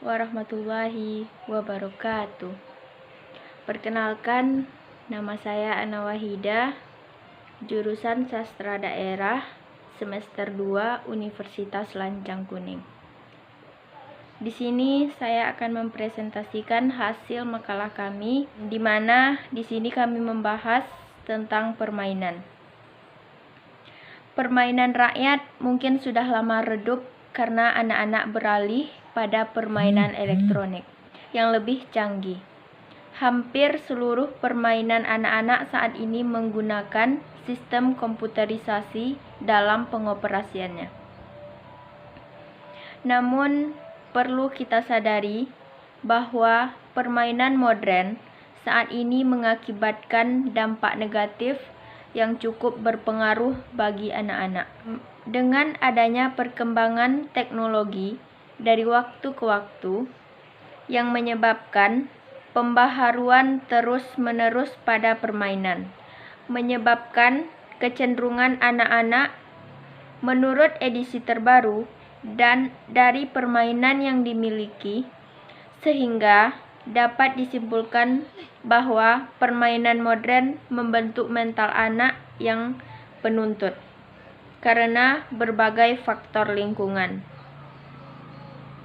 warahmatullahi wabarakatuh. Perkenalkan, nama saya Ana Wahidah, jurusan Sastra Daerah, semester 2 Universitas Lancang Kuning. Di sini saya akan mempresentasikan hasil makalah kami, di mana di sini kami membahas tentang permainan. Permainan rakyat mungkin sudah lama redup karena anak-anak beralih pada permainan elektronik yang lebih canggih. Hampir seluruh permainan anak-anak saat ini menggunakan sistem komputerisasi dalam pengoperasiannya. Namun, perlu kita sadari bahwa permainan modern saat ini mengakibatkan dampak negatif yang cukup berpengaruh bagi anak-anak. Dengan adanya perkembangan teknologi dari waktu ke waktu yang menyebabkan pembaharuan terus-menerus pada permainan, menyebabkan kecenderungan anak-anak menurut edisi terbaru dan dari permainan yang dimiliki, sehingga dapat disimpulkan bahwa permainan modern membentuk mental anak yang penuntut karena berbagai faktor lingkungan.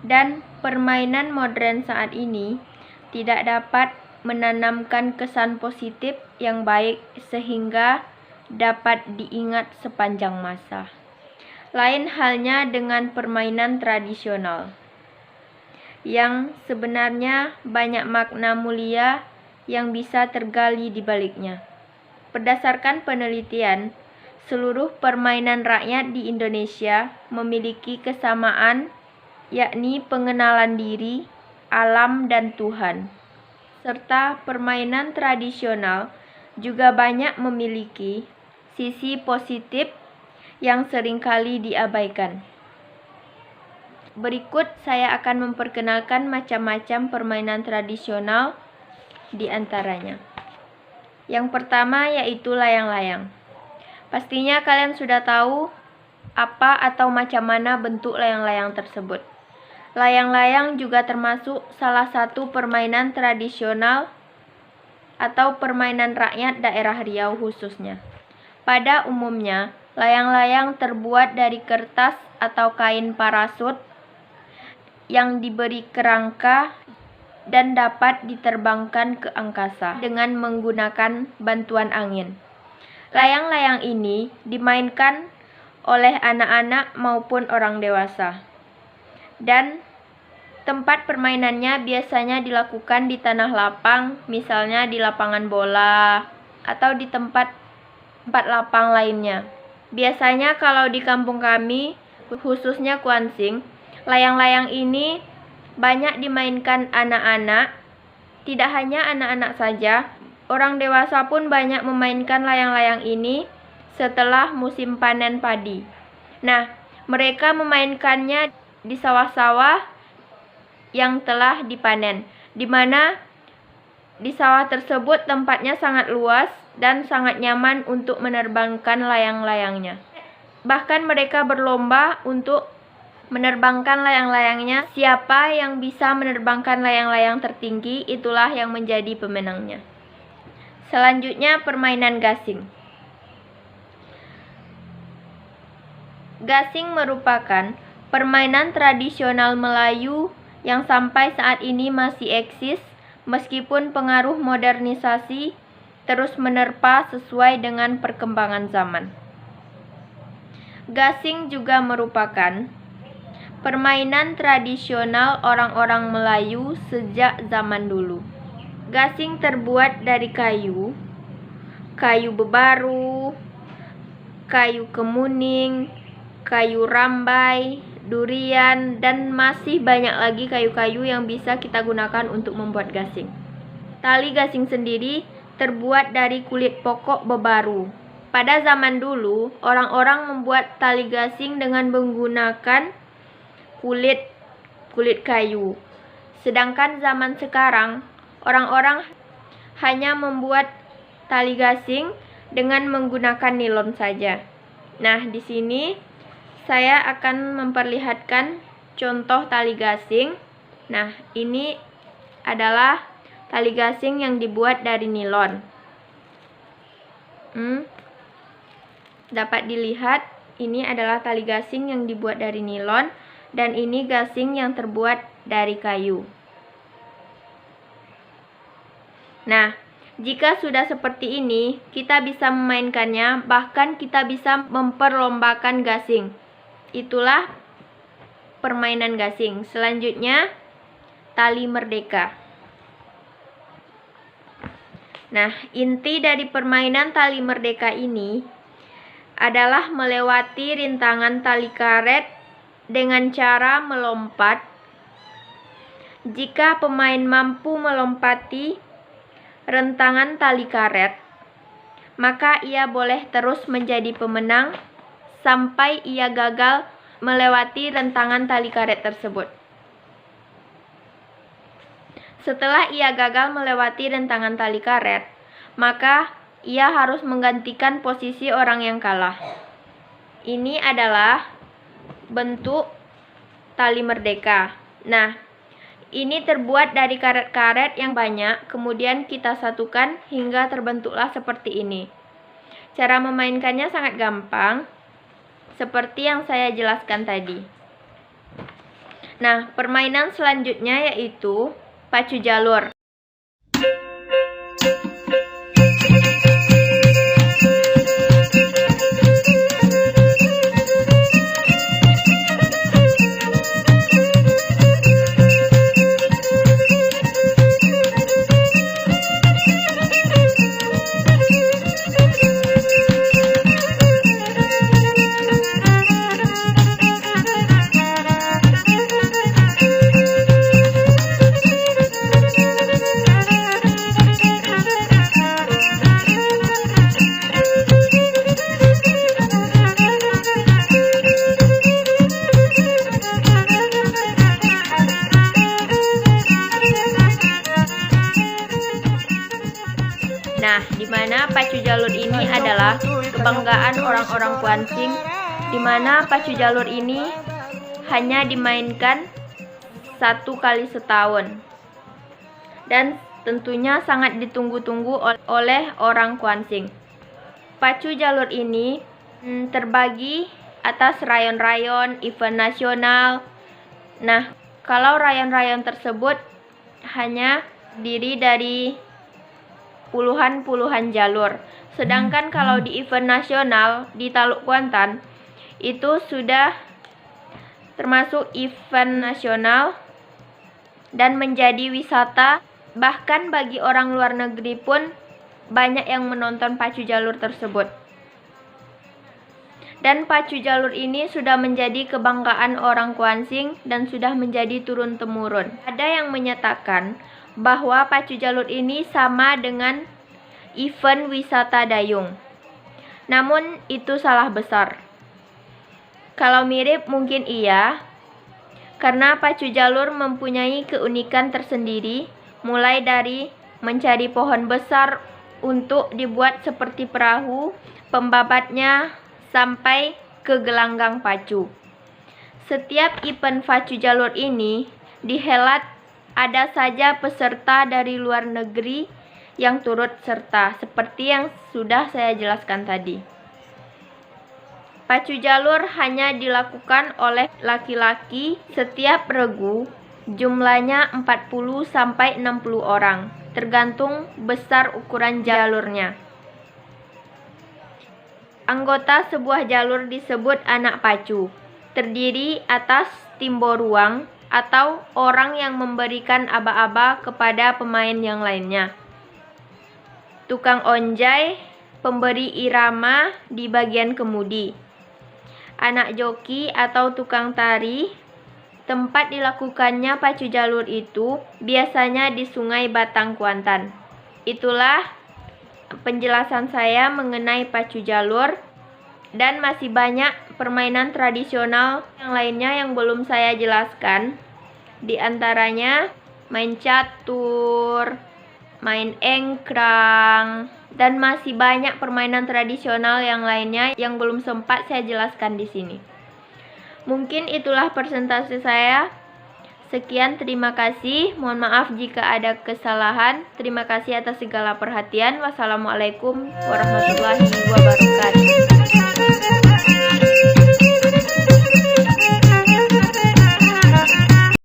Dan permainan modern saat ini tidak dapat menanamkan kesan positif yang baik sehingga dapat diingat sepanjang masa. Lain halnya dengan permainan tradisional, yang sebenarnya banyak makna mulia yang bisa tergali di baliknya. Berdasarkan penelitian, seluruh permainan rakyat di Indonesia memiliki kesamaan, yakni pengenalan diri, alam, dan Tuhan. Serta permainan tradisional juga banyak memiliki sisi positif yang seringkali diabaikan. Berikut saya akan memperkenalkan macam-macam permainan tradisional di antaranya. Yang pertama yaitu layang-layang. Pastinya kalian sudah tahu apa atau macam mana bentuk layang-layang tersebut. Layang-layang juga termasuk salah satu permainan tradisional atau permainan rakyat daerah Riau khususnya. Pada umumnya, layang-layang terbuat dari kertas atau kain parasut yang diberi kerangka dan dapat diterbangkan ke angkasa dengan menggunakan bantuan angin. Layang-layang ini dimainkan oleh anak-anak maupun orang dewasa. Dan tempat permainannya biasanya dilakukan di tanah lapang, misalnya di lapangan bola atau di tempat lapang lainnya. Biasanya kalau di kampung kami, khususnya Kuansing, layang-layang ini banyak dimainkan anak-anak. Tidak hanya anak-anak saja, orang dewasa pun banyak memainkan layang-layang ini setelah musim panen padi. Nah, mereka memainkannya di sawah-sawah yang telah dipanen, di mana di sawah tersebut tempatnya sangat luas dan sangat nyaman untuk menerbangkan layang-layangnya. Bahkan mereka berlomba untuk menerbangkan layang-layangnya. Siapa yang bisa menerbangkan layang-layang tertinggi, itulah yang menjadi pemenangnya. Selanjutnya, permainan gasing. Gasing merupakan permainan tradisional Melayu yang sampai saat ini masih eksis meskipun pengaruh modernisasi terus menerpa sesuai dengan perkembangan zaman. Gasing juga merupakan permainan tradisional orang-orang Melayu sejak zaman dulu. Gasing terbuat dari kayu bebaru, kayu kemuning, kayu rambai, durian, dan masih banyak lagi kayu-kayu yang bisa kita gunakan untuk membuat gasing. Tali gasing sendiri terbuat dari kulit pokok bebaru. Pada zaman dulu, orang-orang membuat tali gasing dengan menggunakan kulit kayu. Sedangkan zaman sekarang, orang-orang hanya membuat tali gasing dengan menggunakan nilon saja. Nah, di sini saya akan memperlihatkan contoh tali gasing Nah, ini adalah tali gasing yang dibuat dari nilon. Dapat dilihat, ini adalah tali gasing yang dibuat dari nilon, dan ini gasing yang terbuat dari kayu. Nah, jika sudah seperti ini, kita bisa memainkannya, bahkan kita bisa memperlombakan gasing. Itulah permainan gasing. Selanjutnya, tali merdeka. Nah, inti dari permainan tali merdeka ini adalah melewati rintangan tali karet dengan cara melompat. Jika pemain mampu melompati rentangan tali karet, maka ia boleh terus menjadi pemenang sampai ia gagal melewati rentangan tali karet tersebut. Setelah ia gagal melewati rentangan tali karet, maka ia harus menggantikan posisi orang yang kalah. Ini adalah bentuk tali merdeka. Nah, ini terbuat dari karet-karet yang banyak, kemudian kita satukan hingga terbentuklah seperti ini. Cara memainkannya sangat gampang, seperti yang saya jelaskan tadi. Nah, permainan selanjutnya yaitu pacu jalur. Nah, di mana pacu jalur ini adalah kebanggaan orang-orang Kuansing, di mana pacu jalur ini hanya dimainkan 1 kali setahun. Dan tentunya sangat ditunggu-tunggu oleh orang Kuansing. Pacu jalur ini terbagi atas rayon-rayon, event nasional. Nah, kalau rayon-rayon tersebut hanya terdiri dari puluhan jalur. Sedangkan kalau di event nasional di Taluk Kuantan itu sudah termasuk event nasional dan menjadi wisata. Bahkan bagi orang luar negeri pun banyak yang menonton pacu jalur tersebut. Dan pacu jalur ini sudah menjadi kebanggaan orang Kuansing dan sudah menjadi turun-temurun. Ada yang menyatakan bahwa pacu jalur ini sama dengan event wisata dayung. Namun itu salah besar. Kalau mirip mungkin iya, karena pacu jalur mempunyai keunikan tersendiri, mulai dari mencari pohon besar untuk dibuat seperti perahu, pembabatnya sampai ke gelanggang pacu. Setiap event pacu jalur ini dihelat, ada saja peserta dari luar negeri yang turut serta, seperti yang sudah saya jelaskan tadi. Pacu jalur hanya dilakukan oleh laki-laki setiap regu, jumlahnya 40 sampai 60 orang, tergantung besar ukuran jalurnya. Anggota sebuah jalur disebut anak pacu, terdiri atas timbo ruang atau orang yang memberikan aba-aba kepada pemain yang lainnya. Tukang onjai, pemberi irama di bagian kemudi. Anak joki atau tukang tari. Tempat dilakukannya pacu jalur itu biasanya di Sungai Batang Kuantan. Itulah penjelasan saya mengenai pacu jalur, dan masih banyak permainan tradisional yang lainnya yang belum saya jelaskan. Di antaranya main catur, main engkrang, dan masih banyak permainan tradisional yang lainnya yang belum sempat saya jelaskan di sini. Mungkin itulah presentasi saya. Sekian, terima kasih. Mohon maaf jika ada kesalahan. Terima kasih atas segala perhatian. Wassalamualaikum warahmatullahi wabarakatuh.